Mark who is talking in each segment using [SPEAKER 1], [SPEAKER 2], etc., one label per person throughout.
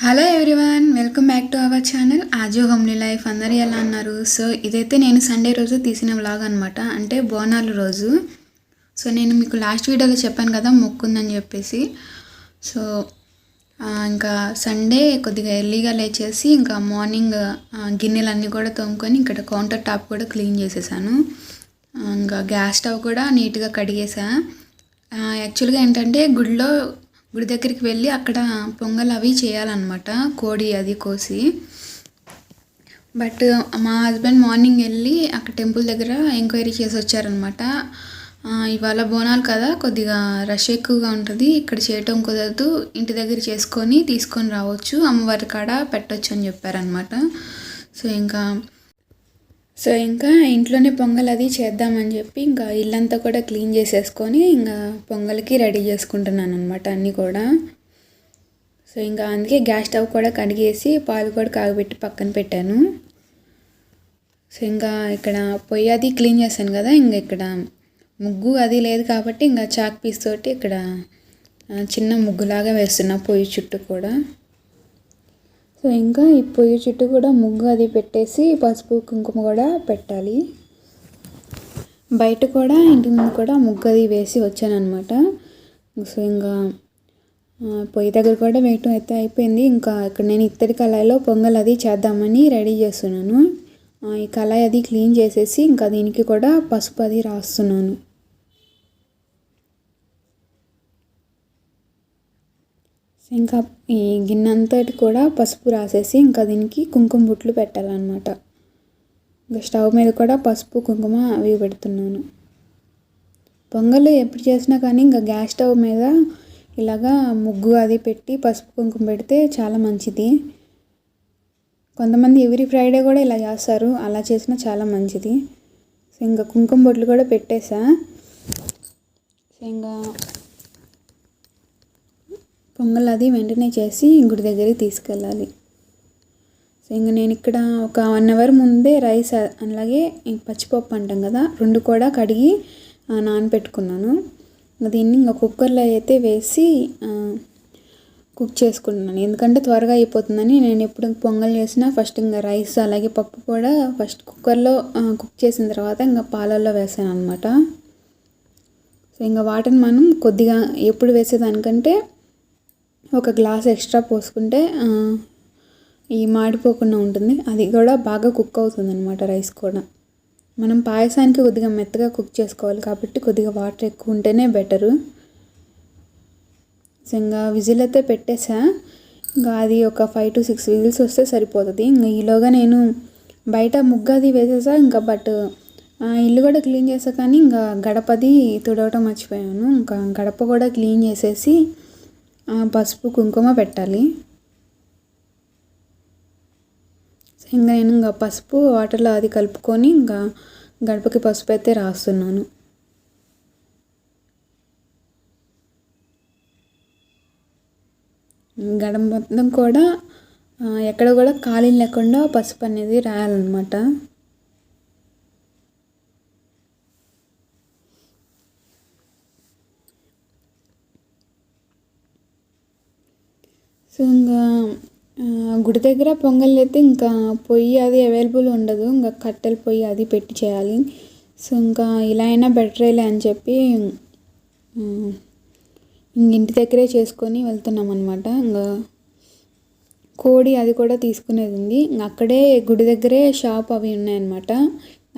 [SPEAKER 1] Hello everyone, welcome back to our channel ఆజో homely life. అందరూ ఎలా అన్నారు? సో ఇదైతే నేను సండే రోజు తీసిన వ్లాగ్ అనమాట, అంటే బోనాలు రోజు. సో నేను మీకు లాస్ట్ వీడియోలో చెప్పాను కదా మొక్కుందని చెప్పేసి. సో ఇంకా సండే కొద్దిగా ఎర్లీగా లేచేసి ఇంకా మార్నింగ్ గిన్నెలన్నీ కూడా తోముకొని ఇక్కడ కౌంటర్ టాప్ కూడా క్లీన్ చేసేసాను. ఇంకా గ్యాస్ స్టవ్ కూడా నీట్గా కడిగేసా. యాక్చువల్గా ఏంటంటే గుడి దగ్గరికి వెళ్ళి అక్కడ పొంగల్ అవి చేయాలన్నమాట, కోడి అది కోసి. బట్ మా హస్బెండ్ మార్నింగ్ వెళ్ళి అక్కడ టెంపుల్ దగ్గర ఎంక్వైరీ చేసి వచ్చారనమాట. ఇవాళ బోనాలు కదా, కొద్దిగా రష్ ఎక్కువగా ఉంటుంది, ఇక్కడ చేయటం కుదరదు, ఇంటి దగ్గర చేసుకొని తీసుకొని రావచ్చు, అమ్మవారి కాడ పెట్టవచ్చు అని చెప్పారనమాట. సో ఇంకా ఇంట్లోనే పొంగల్ అది చేద్దామని చెప్పి ఇంకా ఇల్లంతా కూడా క్లీన్ చేసేసుకొని ఇంకా పొంగల్కి రెడీ చేసుకుంటున్నాను అనమాట అన్నీ కూడా. సో ఇంకా అందుకే గ్యాస్ స్టవ్ కూడా కడిగేసి పాలు కూడా కాగబెట్టి పక్కన పెట్టాను. సో ఇంకా ఇక్కడ పొయ్యి అది క్లీన్ చేశాను కదా, ఇంకా ఇక్కడ ముగ్గు అది లేదు కాబట్టి ఇంకా చాక్ పీస్ తోటి ఇక్కడ చిన్న ముగ్గులాగా వేస్తున్నా పొయ్యి చుట్టూ కూడా. సో ఇంకా ఈ పొయ్యి చుట్టూ కూడా ముగ్గు అది పెట్టేసి పసుపు కుంకుమ కూడా పెట్టాలి. బయట కూడా ఇంటి ముందు కూడా ముగ్గు అది వేసి వచ్చాను అనమాట. సో ఇంకా పొయ్యి దగ్గర కూడా వేయటం అయితే అయిపోయింది. ఇంకా ఇక్కడ నేను ఇత్తడి కళాయిలో పొంగల్ అది చేద్దామని రెడీ చేస్తున్నాను. ఈ కళాయి అది క్లీన్ చేసేసి ఇంకా దీనికి కూడా పసుపు అది రాస్తున్నాను. ఇంకా ఈ గిన్నె అంతటి కూడా పసుపు రాసేసి ఇంకా దీనికి కుంకుమ బుట్లు పెట్టాలన్నమాట. ఇంకా స్టవ్ మీద కూడా పసుపు కుంకుమ అవి పెడుతున్నాను. పొంగల్ ఎప్పుడు చేసినా కానీ ఇంకా గ్యాస్ స్టవ్ మీద ఇలాగా ముగ్గు అది పెట్టి పసుపు కుంకుమ పెడితే చాలా మంచిది. కొంతమంది ఎవ్రీ ఫ్రైడే కూడా ఇలా చేస్తారు, అలా చేసినా చాలా మంచిది. సో ఇంకా కుంకుమ బొట్లు కూడా పెట్టేసా. సో ఇంకా పొంగల్ అది వెంటనే చేసి గుడి దగ్గరికి తీసుకెళ్ళాలి. సో ఇంక నేను ఇక్కడ ఒక 1 అవర్ ముందే రైస్ అలాగే పచ్చిపప్పు అంటాం కదా, 2 కూడా కడిగి నానబెట్టుకున్నాను. దీన్ని ఇంకా కుక్కర్లో అయితే వేసి కుక్ చేసుకుంటున్నాను, ఎందుకంటే త్వరగా అయిపోతుందని. నేను ఎప్పుడు పొంగల్ చేసినా ఫస్ట్ ఇంకా రైస్ అలాగే పప్పు కూడా ఫస్ట్ కుక్కర్లో కుక్ చేసిన తర్వాత ఇంకా పాలల్లో వేసాను అనమాట. సో ఇంకా వాటిని మనం కొద్దిగా ఎప్పుడు వేసేదానికంటే ఒక గ్లాస్ ఎక్స్ట్రా పోసుకుంటే ఈ మాడిపోకుండా ఉంటుంది, అది కూడా బాగా కుక్ అవుతుంది అనమాట. రైస్ కూడా మనం పాయసానికి కొద్దిగా మెత్తగా కుక్ చేసుకోవాలి కాబట్టి కొద్దిగా వాటర్ ఎక్కువ ఉంటేనే బెటరు. సో ఇంకా విజిల్ అయితే పెట్టేసా. ఇంకా అది ఒక 5 to 6 విజిల్స్ వస్తే సరిపోతుంది. ఇంకా ఈలోగా నేను బయట ముగ్గు అది వేసేసా. ఇంకా బట్ ఇల్లు కూడా క్లీన్ చేసా, కానీ ఇంకా గడపది తుడవటం మర్చిపోయాను. ఇంకా గడప కూడా క్లీన్ చేసేసి పసుపు కుంకుమ పెట్టాలి. ఇంకా నేను ఇంకా పసుపు వాటర్లో అది కలుపుకొని ఇంకా గడపకి పసుపు అయితే రాస్తున్నాను. గడప మొత్తం కూడా ఎక్కడ కూడా ఖాళీ లేకుండా పసుపు అనేది రాయాలన్నమాట. సో ఇంకా గుడి దగ్గర పొంగల్ అయితే ఇంకా పొయ్యి అది అవైలబుల్ ఉండదు, ఇంకా కట్టెల పొయ్యి అది పెట్టి చేయాలి. సో ఇంకా ఇలా అయినా బెటరేలే అని చెప్పి ఇంటి దగ్గరే చేసుకొని వెళ్తున్నాం అనమాట. ఇంకా కోడి అది కూడా తీసుకునేది ఉంది, ఇంకా అక్కడే గుడి దగ్గరే షాప్ అవి ఉన్నాయన్నమాట,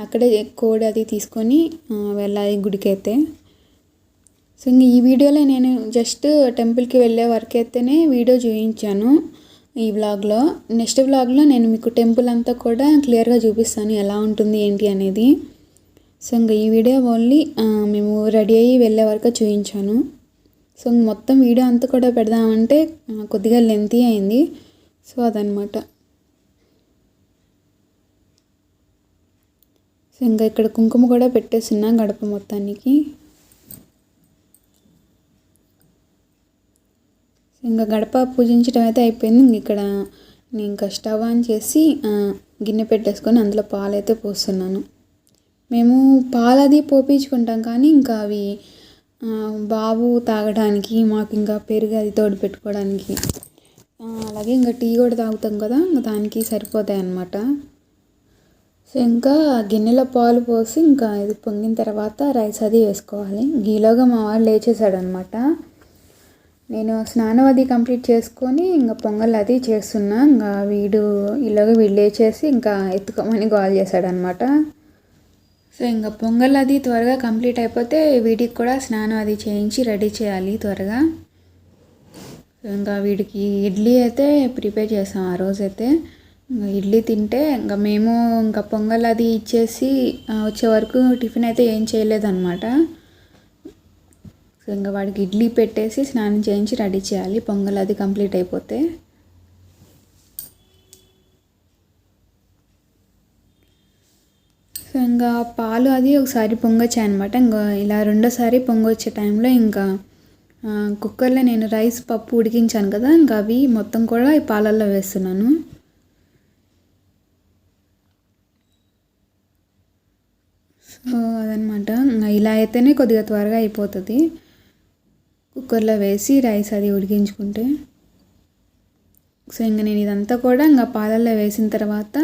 [SPEAKER 1] అక్కడే కోడి అది తీసుకొని వెళ్ళాలి గుడికి అయితే. సో ఇంక ఈ వీడియోలో నేను జస్ట్ టెంపుల్కి వెళ్ళే వరకు అయితేనే వీడియో చూపించాను ఈ వ్లాగ్లో. నెక్స్ట్ వ్లాగ్లో నేను మీకు టెంపుల్ అంతా కూడా క్లియర్గా చూపిస్తాను ఎలా ఉంటుంది ఏంటి అనేది. సో ఇంకా ఈ వీడియో ఓన్లీ మేము రెడీ అయ్యి వెళ్ళే వరకు చూపించాను. సో మొత్తం వీడియో అంతా కూడా పెడదామంటే కొద్దిగా లెంతీ అయింది. సో అదనమాట. సో ఇంకా ఇక్కడ కుంకుమ కూడా పెట్టేస్తున్నా గడప మొత్తానికి. ఇంకా గడప పూజించడం అయితే అయిపోయింది. ఇక్కడ నేను ఇంకా స్టవ్ ఆన్ చేసి గిన్నె పెట్టేసుకొని అందులో పాలు అయితే పోస్తున్నాను. మేము పాలు అది పోపించుకుంటాం, కానీ ఇంకా అవి బాబు తాగడానికి, మాకు ఇంకా పెరుగు అది తోడు పెట్టుకోవడానికి అలాగే ఇంకా టీ కూడా తాగుతాం కదా, ఇంకా దానికి సరిపోతాయి అన్నమాట. సో ఇంకా గిన్నెలో పాలు పోసి ఇంకా ఇది పొంగిన తర్వాత రైస్ అది వేసుకోవాలి. ఈలోగా మా వాడు లేచేసాడనమాట. నేను స్నానం అది కంప్లీట్ చేసుకొని ఇంకా పొంగల్ అది చేస్తున్నా. ఇంకా ఈలోగా వీడు లేచేసి ఇంకా ఎత్తుకోమని గోల్ చేశాడనమాట. సో ఇంకా పొంగల్ అది త్వరగా కంప్లీట్ అయిపోతే వీడికి కూడా స్నానం అది చేయించి రెడీ చేయాలి త్వరగా. సో ఇంకా వీడికి ఇడ్లీ అయితే ప్రిపేర్ చేసాం ఆ రోజైతే. ఇంకా ఇడ్లీ తింటే ఇంకా మేము ఇంకా పొంగల్ అది ఇచ్చేసి వచ్చే వరకు టిఫిన్ అయితే ఏం చేయలేదన్నమాట. సో ఇంకా వాడికి ఇడ్లీ పెట్టేసి స్నానం చేయించి రెడీ చేయాలి పొంగల్ అది కంప్లీట్ అయిపోతే. సో ఇంకా పాలు అది ఒకసారి పొంగొచ్చాయి అనమాట. ఇంకా ఇలా రెండోసారి పొంగొచ్చే టైంలో ఇంకా కుక్కర్లో నేను రైస్ పప్పు ఉడికించాను కదా, ఇంకా అవి మొత్తం కూడా ఈ పాలల్లో వేస్తున్నాను. సో అదనమాట. ఇంకా ఇలా అయితేనే కొద్దిగా త్వరగా అయిపోతుంది కుక్కర్లో వేసి రైస్ అది ఉడికించుకుంటే. సో ఇంకా నేను ఇదంతా కూడా ఇంకా పాలల్లో వేసిన తర్వాత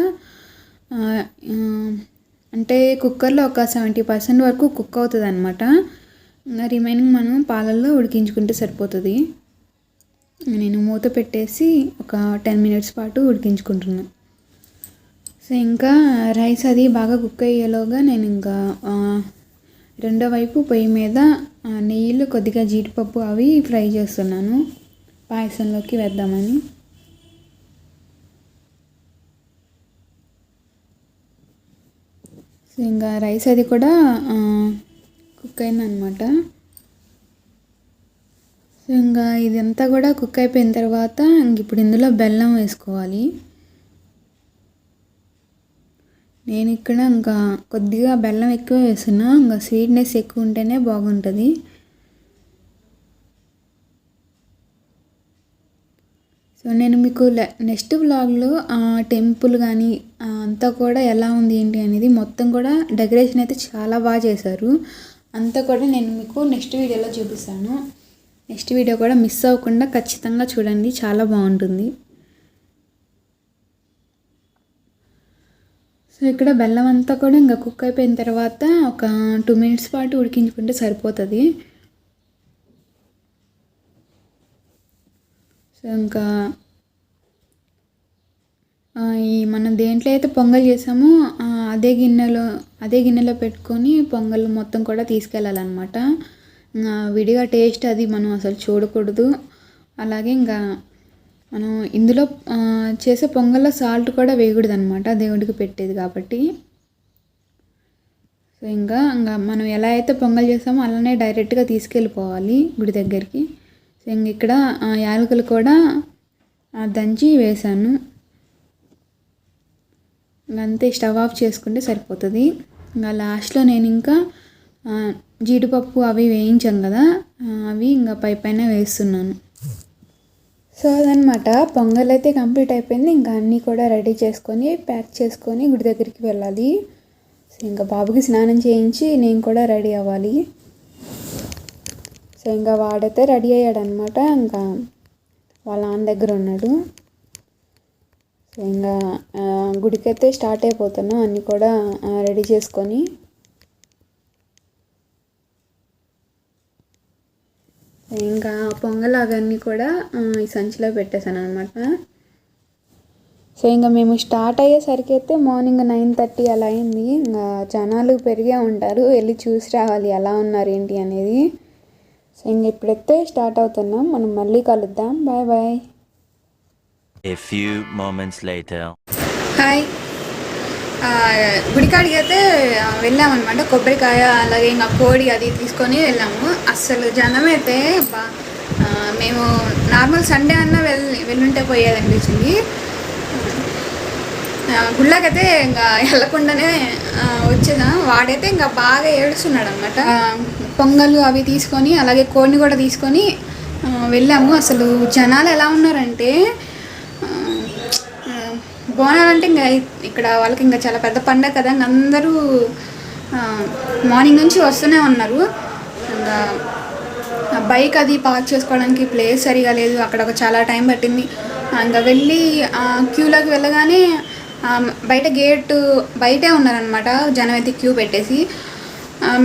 [SPEAKER 1] అంటే కుక్కర్లో ఒక 70% వరకు కుక్ అవుతుంది అనమాట. ఇంకా రిమైనింగ్ మనం పాలల్లో ఉడికించుకుంటే సరిపోతుంది. నేను మూత పెట్టేసి ఒక 10 మినిట్స్ పాటు ఉడికించుకుంటున్నాను. సో ఇంకా రైస్ అది బాగా కుక్ అయ్యేలోగా నేను ఇంకా రెండో వైపు పొయ్యి మీద నెయ్యిలో కొద్దిగా జీడిపప్పు అవి ఫ్రై చేస్తున్నాను పాయసంలోకి వేద్దామని. సో ఇంకా రైస్ అది కూడా కుక్ అయిందనమాట. సో ఇంకా ఇదంతా కూడా కుక్ అయిపోయిన తర్వాత ఇప్పుడు ఇందులో బెల్లం వేసుకోవాలి. నేను ఇక్కడ ఇంకా కొద్దిగా బెల్లం ఎక్కువ వేస్తున్నా, ఇంకా స్వీట్నెస్ ఎక్కువ ఉంటేనే బాగుంటుంది. సో నేను మీకు నెక్స్ట్ వ్లాగ్లో టెంపుల్ కానీ అంతా కూడా ఎలా ఉంది ఏంటి అనేది మొత్తం కూడా డెకరేషన్ అయితే చాలా బాగా చేశారు. అంతా కూడా నేను మీకు నెక్స్ట్ వీడియోలో చూపిస్తాను. నెక్స్ట్ వీడియో కూడా మిస్ అవ్వకుండా ఖచ్చితంగా చూడండి, చాలా బాగుంటుంది. సో ఇక్కడ బెల్లం అంతా కూడా ఇంకా కుక్ అయిపోయిన తర్వాత ఒక 2 మినిట్స్ పాటు ఉడికించుకుంటే సరిపోతుంది. సో ఇంకా మనం దేంట్లో అయితే పొంగల్ చేసామో అదే గిన్నెలో పెట్టుకొని పొంగల్ మొత్తం కూడా తీసుకెళ్ళాలన్నమాట. విడిగా టేస్ట్ అది మనం అసలు చూడకూడదు. అలాగే ఇంకా మనం ఇందులో చేసే పొంగల్లో సాల్ట్ కూడా వేయకూడదు అనమాట, దేవుడికి పెట్టేది కాబట్టి. సో ఇంకా మనం ఎలా అయితే పొంగల్ చేసామో అలానే డైరెక్ట్గా తీసుకెళ్ళిపోవాలి గుడి దగ్గరికి. సో ఇంక ఇక్కడ యాలకులు కూడా దంచి వేసాను. అంతే, స్టవ్ ఆఫ్ చేసుకుంటే సరిపోతుంది. ఇంకా లాస్ట్లో నేను ఇంకా జీడిపప్పు అవి వేయించాను కదా, అవి ఇంకా పైన వేస్తున్నాను. సో అదనమాట, పొంగల్ అయితే కంప్లీట్ అయిపోయింది. ఇంకా అన్నీ కూడా రెడీ చేసుకొని ప్యాక్ చేసుకొని గుడి దగ్గరికి వెళ్ళాలి. సో ఇంకా బాబుకి స్నానం చేయించి నేను కూడా రెడీ అవ్వాలి. సో ఇంకా వాడైతే రెడీ అయ్యాడనమాట, ఇంకా వాళ్ళ నాన్న దగ్గర ఉన్నాడు. సో ఇంకా గుడికైతే స్టార్ట్ అయిపోతాను అన్నీ కూడా రెడీ చేసుకొని. ఇంకా పొంగల్ అవన్నీ కూడా ఈ సంచిలో పెట్టేశాను అనమాట. సో ఇంకా మేము స్టార్ట్ అయ్యేసరికి అయితే మార్నింగ్ 9:30 అలా అయింది. ఇంకా జనాలు పెరిగే ఉంటారు, వెళ్ళి చూసి రావాలి ఎలా ఉన్నారు ఏంటి అనేది. సో ఇంక ఇప్పుడైతే స్టార్ట్ అవుతున్నాం, మనం మళ్ళీ కలుద్దాం. Bye bye.
[SPEAKER 2] A few moments later.
[SPEAKER 1] Hi, గుడికాడికి అయితే వెళ్ళామన్నమాట. కొబ్బరికాయ అలాగే ఇంకా కోడి అది తీసుకొని వెళ్ళాము. అస్సలు జనం అయితే మేము నార్మల్ సండే అన్నా వెళ్ళుంటే పోయేదనిపించింది. గుళ్ళకైతే ఇంకా వెళ్ళకుండానే వచ్చేసాం. వాడైతే ఇంకా బాగా ఏడుస్తున్నాడు అనమాట. పొంగల్ అవి తీసుకొని అలాగే కోడిని కూడా తీసుకొని వెళ్ళాము. అసలు జనాలు ఎలా ఉన్నారంటే, బోనాలు అంటే ఇంకా ఇక్కడ వాళ్ళకి ఇంకా చాలా పెద్ద పండగ కదా, అందరూ మార్నింగ్ నుంచి వస్తూనే ఉన్నారు. ఇంకా బైక్ అది పార్క్ చేసుకోవడానికి ప్లేస్ సరిగా లేదు, అక్కడ ఒక చాలా టైం పట్టింది. ఇంకా వెళ్ళి క్యూలోకి వెళ్ళగానే బయట గేటు బయటే ఉన్నారనమాట, జనం అయితే క్యూ పెట్టేసి.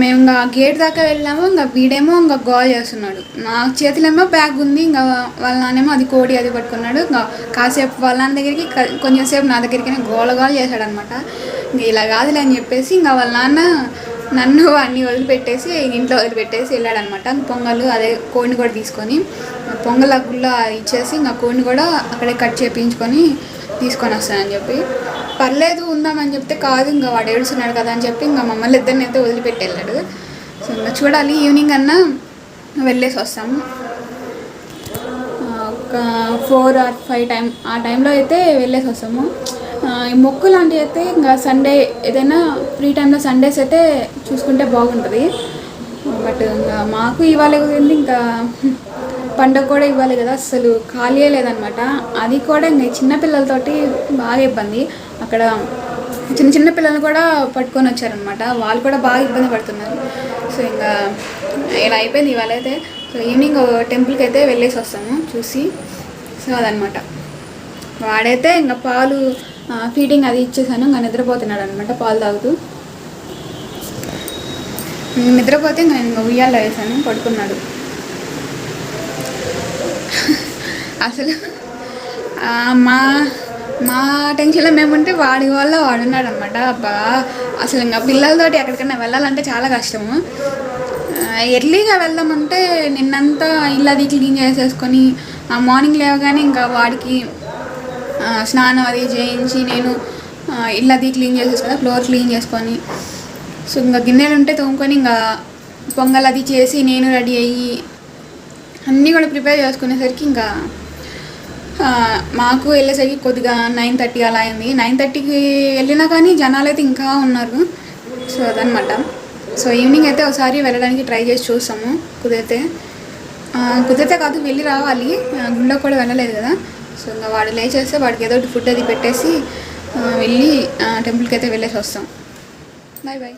[SPEAKER 1] మేము ఇంకా గేట్ దాకా వెళ్ళాము. ఇంకా వీడేమో ఇంకా గోల్ చేస్తున్నాడు, నా చేతిలేమో బ్యాగ్ ఉంది, ఇంకా వాళ్ళ నాన్నేమో అది కోడి అది పట్టుకున్నాడు. ఇంకా కాసేపు వాళ్ళ నాన్న దగ్గరికి కొంచెం సేపు నా దగ్గరికి గోల చేశాడనమాట. ఇంక ఇలా కాదులే అని చెప్పేసి ఇంకా వాళ్ళ నాన్న నన్ను అన్నీ వదిలిపెట్టేసి ఇంట్లో వదిలిపెట్టేసి వెళ్ళాడనమాట. పొంగల్ అదే కోడిని కూడా తీసుకొని పొంగల్ గుళ్ళో ఇచ్చేసి ఇంకా కోడిని కూడా అక్కడే కట్ చేయించుకొని తీసుకొని వస్తానని చెప్పి, పర్లేదు ఉందామని చెప్తే కాదు ఇంకా వాడు ఏడుస్తున్నాడు కదా అని చెప్పి ఇంకా మమ్మల్ని ఇద్దరిని అయితే వదిలిపెట్టి వెళ్ళాడు. సో ఇంకా చూడాలి, ఈవినింగ్ అన్నా వెళ్ళేసి వస్తాము. ఒక 4 or 5 ఆ టైంలో అయితే వెళ్ళేసి వస్తాము. ఈ మొక్కు లాంటివి అయితే ఇంకా సండే ఏదైనా ఫ్రీ టైంలో సండేస్ అయితే చూసుకుంటే బాగుంటుంది. బట్ ఇంకా మాకు ఇవ్వాలి కదండి, ఇంకా పండుగ కూడా ఇవ్వాలి కదా, అసలు ఖాళీయే లేదనమాట. అది కూడా ఇంకా చిన్నపిల్లలతోటి బాగా ఇబ్బంది. అక్కడ చిన్న పిల్లలు కూడా పట్టుకొని వచ్చారనమాట, వాళ్ళు కూడా బాగా ఇబ్బంది పడుతున్నారు. సో ఇంకా ఇలా అయిపోయింది ఇవాళ అయితే. సో ఈవినింగ్ టెంపుల్కి అయితే వెళ్ళేసి వస్తాము చూసి. సో అదనమాట, వాడైతే ఇంకా పాలు ఫీడింగ్ అది ఇచ్చేసాను, ఇంకా నిద్రపోతున్నాడు అనమాట పాలు తాగుతూ. నిద్రపోతే ఇంకా నేను ఉయ్యాల్లో వేసాను, పడుకున్నాడు. అసలు మా టెన్షన్లో మేముంటే వాడి వల్ల వాడున్నాడు అనమాట. అబ్బా అసలు ఇంకా పిల్లలతోటి ఎక్కడికైనా వెళ్ళాలంటే చాలా కష్టము. ఎర్లీగా వెళ్దామంటే నిన్నంతా ఇల్లు అది క్లీన్ చేసేసుకొని మార్నింగ్ లేవగానే ఇంకా వాడికి స్నానం అది చేయించి నేను ఇల్లు అది క్లీన్ చేసేసుకొని ఫ్లోర్ క్లీన్ చేసుకొని, సో ఇంకా గిన్నెలు ఉంటే తోముకొని ఇంకా పొంగల్ అది చేసి నేను రెడీ అయ్యి అన్నీ కూడా ప్రిపేర్ చేసుకునేసరికి ఇంకా మాకు వెళ్ళేసరికి కొద్దిగా 9:30 అలా అయింది. 9:30కి వెళ్ళినా కానీ జనాలు అయితే ఇంకా ఉన్నారు. సో అదనమాట. సో ఈవినింగ్ అయితే ఒకసారి వెళ్ళడానికి ట్రై చేసి చూస్తాము, కుదిరితే కాదు వెళ్ళి రావాలి, గుళ్ళో కూడా వెళ్ళలేదు కదా. సో ఇంకా వాడు లేచేస్తే వాడికి ఏదో ఒకటి ఫుడ్ అది పెట్టేసి వెళ్ళి టెంపుల్కి అయితే వెళ్ళేసి వస్తాం. Bye bye.